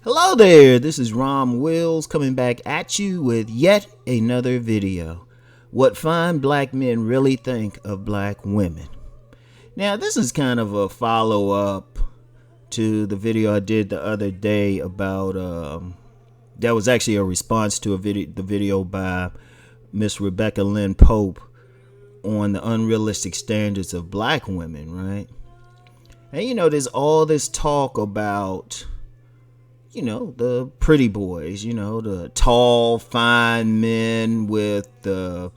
Hello there, this is Rom Wills coming back at you with yet another video. What fine black men really think of black women. Now, this is kind of a follow-up to the video I did the other day about, that was actually a response to the video by Miss Rebecca Lynn Pope on the unrealistic standards of black women, right? And there's all this talk about the pretty boys, the tall, fine men with the,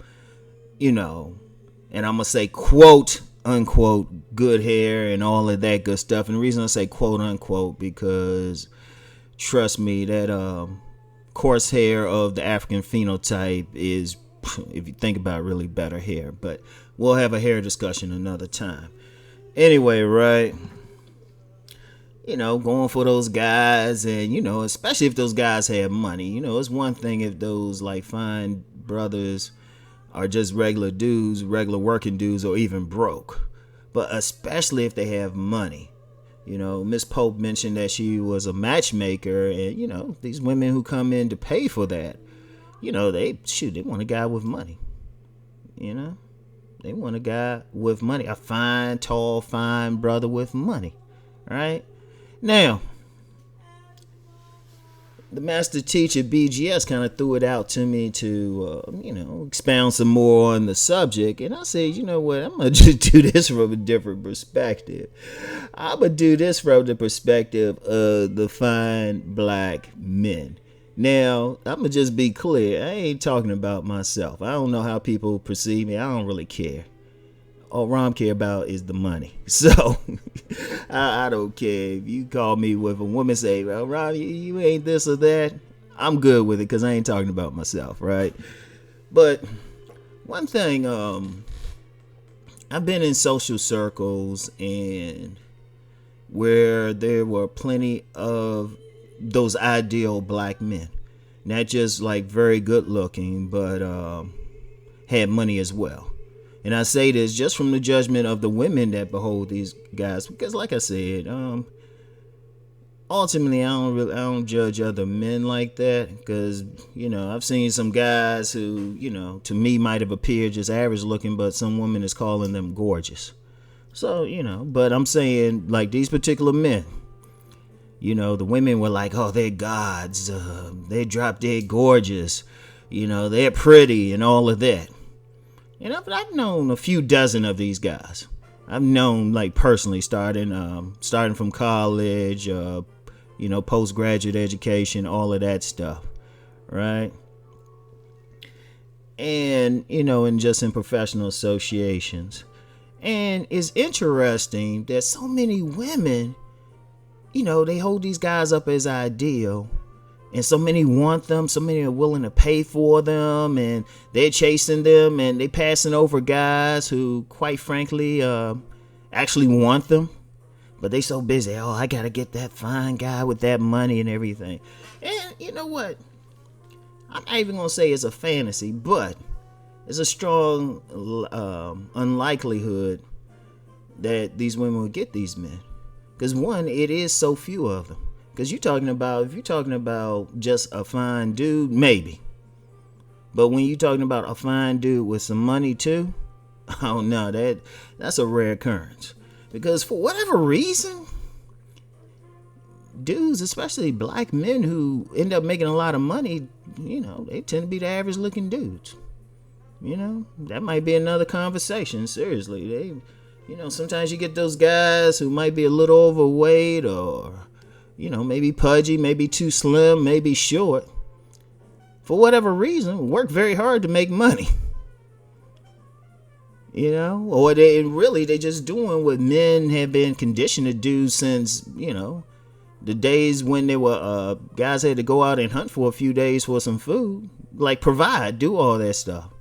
and I'm going to say quote unquote good hair and all of that good stuff. And the reason I say quote unquote, because trust me, that coarse hair of the African phenotype is, if you think about it, really better hair. But we'll have a hair discussion another time. Anyway, right? Going for those guys, and especially if those guys have money. It's one thing if those like fine brothers are just regular dudes, regular working dudes, or even broke. But especially if they have money. Miss Pope mentioned that she was a matchmaker, and these women who come in to pay for that, they want a guy with money. They want a guy with money, a fine, tall, fine brother with money, right? Now, the master teacher BGS kind of threw it out to me to, expound some more on the subject. And I said, you know what, I'm going to just do this from a different perspective. I'm going to do this from the perspective of the fine black men. Now, I'm going to just be clear. I ain't talking about myself. I don't know how people perceive me. I don't really care. All Rom care about is the money. So I don't care if you call me with a woman say, well, Rom, you ain't this or that. I'm good with it because I ain't talking about myself, right? But one thing, I've been in social circles and where there were plenty of those ideal black men, not just like very good looking, but had money as well. And I say this just from the judgment of the women that behold these guys, because like I said, ultimately I don't judge other men like that, because I've seen some guys who to me might have appeared just average looking, but some woman is calling them gorgeous. So but I'm saying like these particular men, the women were like, oh, they're gods, they drop dead gorgeous, they're pretty and all of that. And I've known a few dozen of these guys. I've known like personally, starting from college, postgraduate education, all of that stuff, right? And and just in professional associations. And it's interesting that so many women, they hold these guys up as ideal. And so many want them, so many are willing to pay for them, and they're chasing them, and they passing over guys who, quite frankly, actually want them. But they so busy, oh, I gotta get that fine guy with that money and everything. And you know what? I'm not even gonna say it's a fantasy, but it's a strong unlikelihood that these women will get these men. Because one, it is so few of them. Because if you're talking about just a fine dude, maybe. But when you're talking about a fine dude with some money too, oh no, that's a rare occurrence. Because for whatever reason, dudes, especially black men who end up making a lot of money, they tend to be the average looking dudes. That might be another conversation, seriously. Sometimes you get those guys who might be a little overweight or maybe pudgy, maybe too slim, maybe short. For whatever reason, work very hard to make money. Or they just doing what men have been conditioned to do since, the days when they were, guys had to go out and hunt for a few days for some food. Like do all that stuff.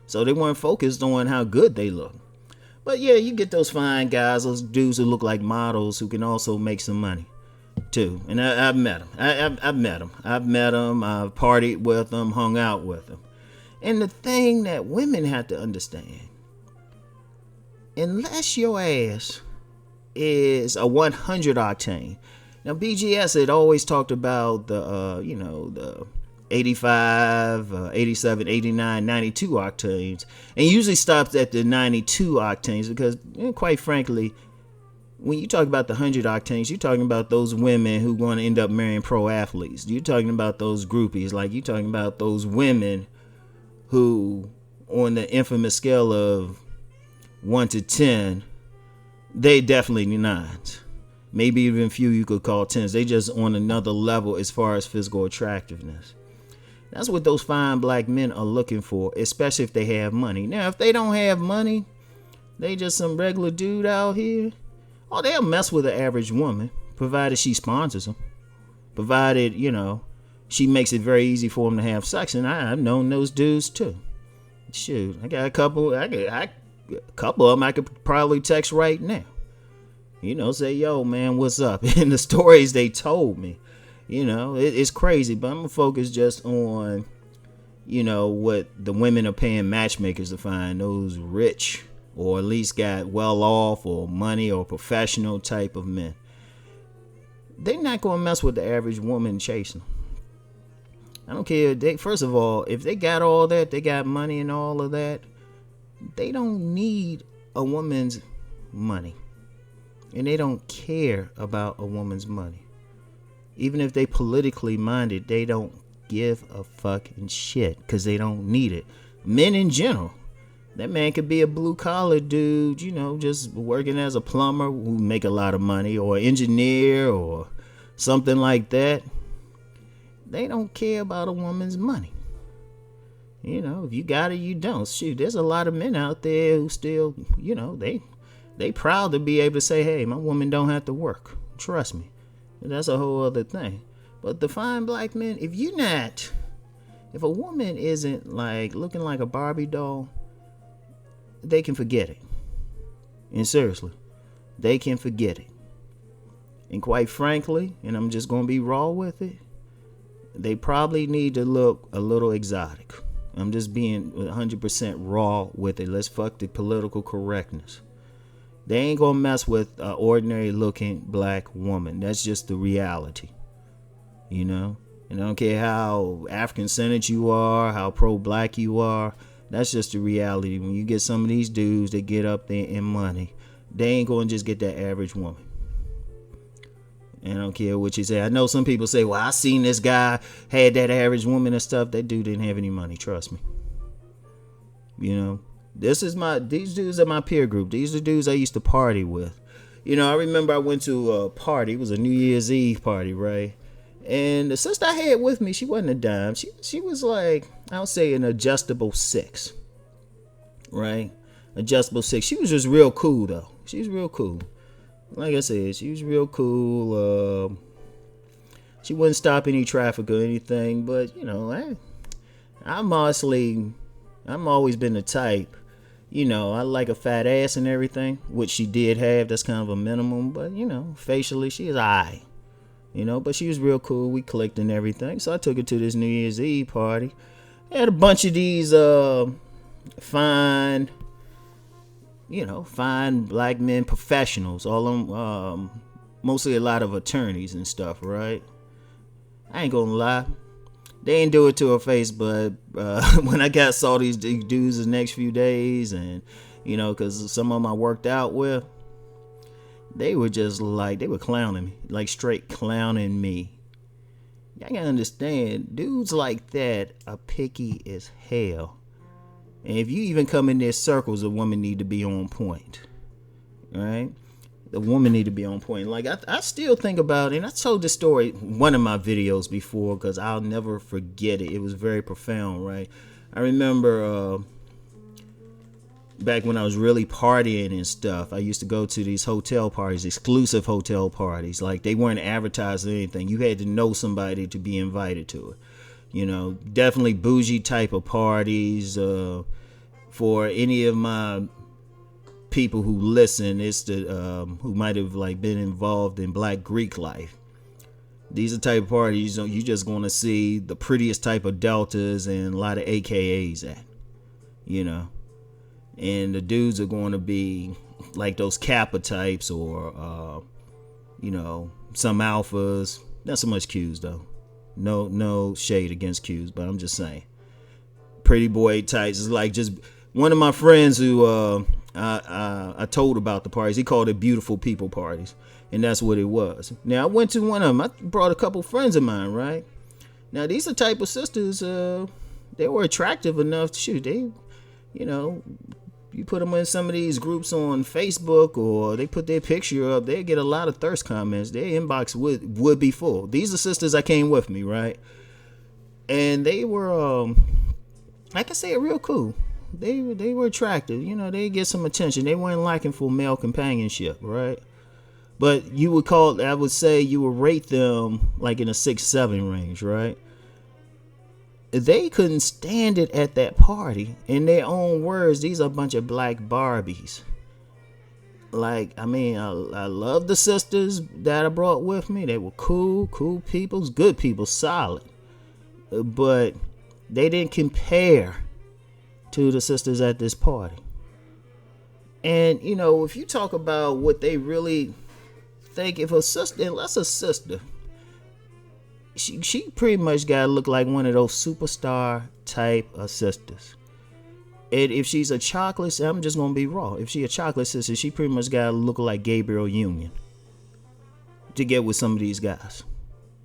So they weren't focused on how good they look. But yeah, you get those fine guys, those dudes who look like models who can also make some money too. And I've met them. I've met them. I've partied with them, hung out with them. And the thing that women have to understand, unless your ass is a 100 octane, Now, BGS had always talked about the 85, 87, 89, 92 octanes, and usually stops at the 92 octanes because, quite frankly, when you talk about the 100 octanes, you're talking about those women who want to end up marrying pro athletes. You're talking about those groupies. Like, you're talking about those women who, on the infamous scale of 1 to 10, they definitely not. Maybe even few you could call 10s. They just on another level as far as physical attractiveness. That's what those fine black men are looking for, especially if they have money. Now, if they don't have money, they just some regular dude out here, oh, they'll mess with an average woman, provided she sponsors them. Provided, she makes it very easy for them to have sex. And I've known those dudes too. Shoot, I got a couple of them I could probably text right now. Say, yo, man, what's up? And the stories they told me, it's crazy. But I'm going to focus just on, what the women are paying matchmakers to find those rich or at least got well off or money or professional type of men. They're not going to mess with the average woman chasing them. I don't care. First of all, if they got all that, they got money and all of that, they don't need a woman's money. And they don't care about a woman's money. Even if they politically minded, they don't give a fucking shit because they don't need it. Men in general. That man could be a blue collar dude, just working as a plumber who make a lot of money, or engineer or something like that. They don't care about a woman's money. If you got it, you don't. Shoot, there's a lot of men out there who still, they proud to be able to say, hey, my woman don't have to work. Trust me. That's a whole other thing. But the fine black men, if a woman isn't like looking like a Barbie doll, they can forget it. And seriously, they can forget it. And quite frankly, and I'm just going to be raw with it, they probably need to look a little exotic. I'm just being 100% raw with it. Let's fuck the political correctness. They ain't gonna mess with an ordinary looking black woman. That's just the reality. And I don't care how African-centered you are, how pro-black you are. That's just the reality. When you get some of these dudes that get up there in money, they ain't gonna just get that average woman. And I don't care what you say. I know some people say, well, I seen this guy had that average woman and stuff. That dude didn't have any money. Trust me. These dudes are my peer group. These are dudes I used to party with. I remember I went to a party. It was a New Year's Eve party, right? And the sister I had with me, she wasn't a dime. She was like, I'll say an adjustable 6. Right? Adjustable 6. She was just real cool, though. She was real cool. Like I said, she was real cool. She wouldn't stop any traffic or anything. But, I'm always been the type, I like a fat ass and everything, which she did have. That's kind of a minimum. But, facially, she is aight. But she was real cool. We clicked and everything. So I took her to this New Year's Eve party. Had a bunch of these fine black men professionals, all of them, mostly a lot of attorneys and stuff, right? I ain't gonna lie, they ain't do it to her face, but when I saw these dudes the next few days, and because some of them I worked out with, they were just like, they were clowning me, like straight clowning me. Y'all gotta understand, dudes like that are picky as hell. And if you even come in their circles, a woman need to be on point. Right? The woman need to be on point. Like, I still think about it. And I told this story in one of my videos before because I'll never forget it. It was very profound, right? I remember back when I was really partying and stuff, I used to go to these hotel parties, exclusive hotel parties. Like, they weren't advertised or anything. You had to know somebody to be invited to it. Definitely bougie type of parties. For any of my people who listen, it's the who might have like been involved in Black Greek life. These are type of parties you just going to see the prettiest type of deltas and a lot of AKAs at, and the dudes are going to be like those Kappa types or some alphas, not so much Qs though. No shade against Qs, but I'm just saying. Pretty boy tights is like just one of my friends who I told about the parties. He called it beautiful people parties, and that's what it was. Now I went to one of them. I brought a couple friends of mine, right? Now these are type of sisters. They were attractive enough. Shoot, they, you know, you put them in some of these groups on Facebook, or they put their picture up, they get a lot of thirst comments. Their inbox would be full. These are sisters that came with me, right? And they were, I can say it real cool. They were attractive. You know, they get some attention. They weren't lacking for male companionship, right? But I would say you would rate them like in a 6-7 range, right? They couldn't stand it at that party. In their own words, these are a bunch of black Barbies. Like, I mean, I love the sisters that I brought with me. They were cool people, good people, solid. But they didn't compare to the sisters at this party. And, you know, if you talk about what they really think, if a sister, unless a sister, she pretty much gotta look like one of those superstar type of sisters. And if she's a chocolate, I'm just gonna be raw. If she a chocolate sister, she pretty much gotta look like Gabriel Union to get with some of these guys.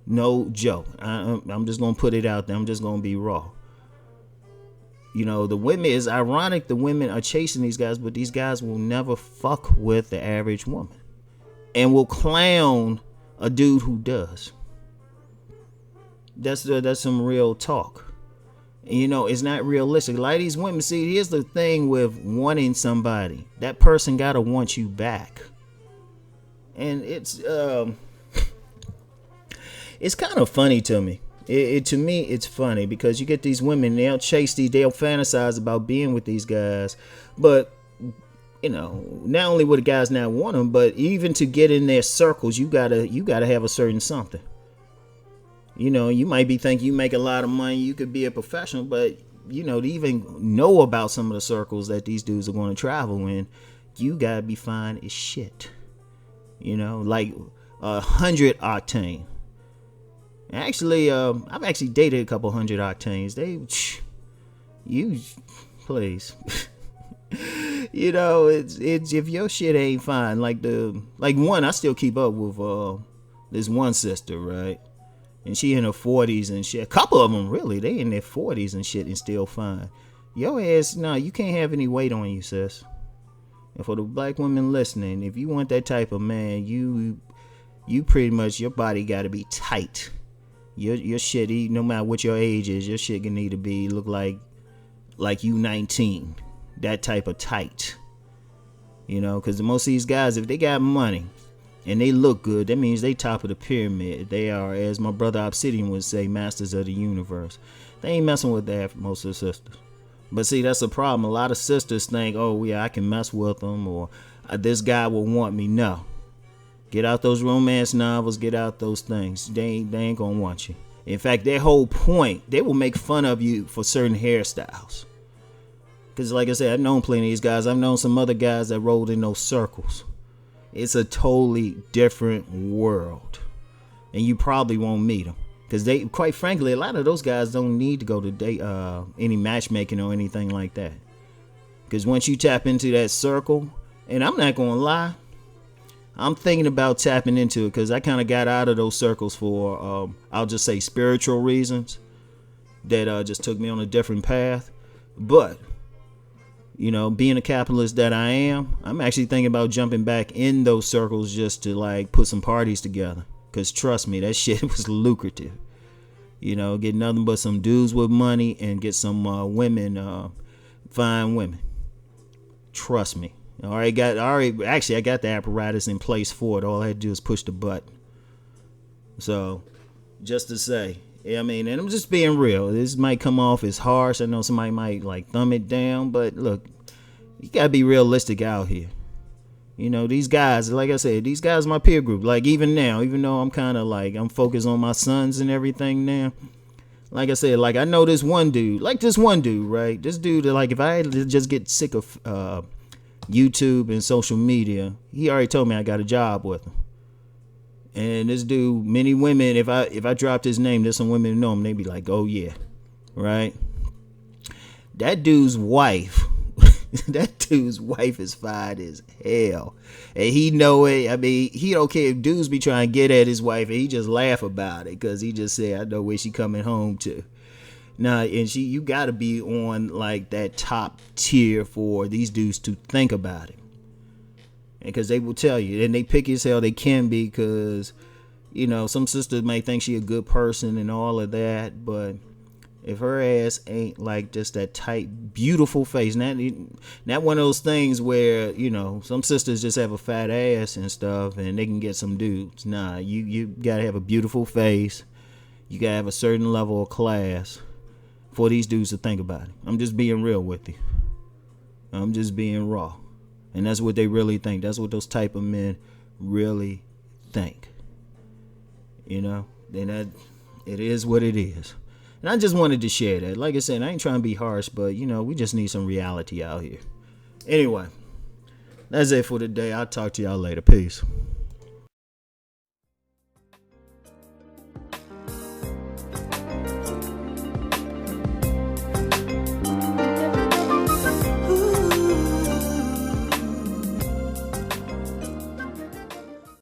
No joke. I'm just gonna put it out there. I'm just gonna be raw. You know, the women, is ironic the women are chasing these guys, but these guys will never fuck with the average woman and will clown a dude who does. That's some real talk. You know, it's not realistic. A lot of these women, see, here's the thing with wanting somebody. That person gotta want you back. And it's kind of funny to me. To me, it's funny because you get these women, they'll fantasize about being with these guys, but you know, not only would the guys not want them, but even to get in their circles, you gotta have a certain something. You know, you might be thinking you make a lot of money, you could be a professional, but you know, to even know about some of the circles that these dudes are going to travel in, you gotta be fine as shit. You know, like 100 octane. Actually, I've actually dated a couple 100 octanes. Please. You know, it's if your shit ain't fine, like one, I still keep up with this one sister, right? And she in her 40s and shit. A couple of them, really, they in their 40s and shit and still fine. Your ass, nah, you can't have any weight on you, sis. And for the black women listening, if you want that type of man, you pretty much, your body got to be tight. Your shit, no matter what your age is, your shit can need to be look like you 19. That type of tight. You know, because most of these guys, if they got money and they look good, that means they top of the pyramid. They are, as my brother Obsidian would say, masters of the universe. They ain't messing with that, most of the sisters. But see, that's a problem. A lot of sisters think, oh yeah, I can mess with them, or this guy will want me. No. Get out those romance novels, get out those things. They ain't gonna want you. In fact, their whole point, they will make fun of you for certain hairstyles. Because like I said, I've known plenty of these guys. I've known some other guys that rolled in those circles. It's a totally different world. And you probably won't meet them. Because they, quite frankly, a lot of those guys don't need to go to any matchmaking or anything like that. Because once you tap into that circle, and I'm not going to lie, I'm thinking about tapping into it because I kind of got out of those circles for, I'll just say, spiritual reasons that just took me on a different path. But, you know, being a capitalist that I am, I'm actually thinking about jumping back in those circles just to like put some parties together. Because trust me, that shit was lucrative. You know, get nothing but some dudes with money and get some women, fine women. Trust me. I got the apparatus in place for it. All I had to do is push the button. So, just to say, I mean, and I'm just being real. This might come off as harsh. I know somebody might like thumb it down, but look, you gotta be realistic out here. You know, these guys, like I said, these guys are my peer group. Like even now, even though I'm kind of like, I'm focused on my sons and everything now. Like I said, like I know this one dude, right? This dude, like if I had to just get sick of YouTube and social media, he already told me I got a job with him. And this dude, many women, if I dropped his name, there's some women who know him, they be like, oh yeah, right? That dude's wife, that dude's wife is fine as hell. And he know it. I mean, he don't care if dudes be trying to get at his wife, and he just laugh about it because he just said, I know where she coming home to. Nah, and you gotta be on like that top tier for these dudes to think about it. Because they will tell you, and they picky as hell they can be, because some sisters may think she a good person and all of that, but if her ass ain't like just that tight, beautiful face, not one of those things where some sisters just have a fat ass and stuff and they can get some dudes. Nah, you gotta have a beautiful face. You gotta have a certain level of class for these dudes to think about it. I'm just being real with you. I'm just being raw. And that's what they really think. That's what those type of men really think. Then it is what it is. And I just wanted to share that. Like I said, I ain't trying to be harsh, but we just need some reality out here. Anyway, that's it for today. I'll talk to y'all later. Peace.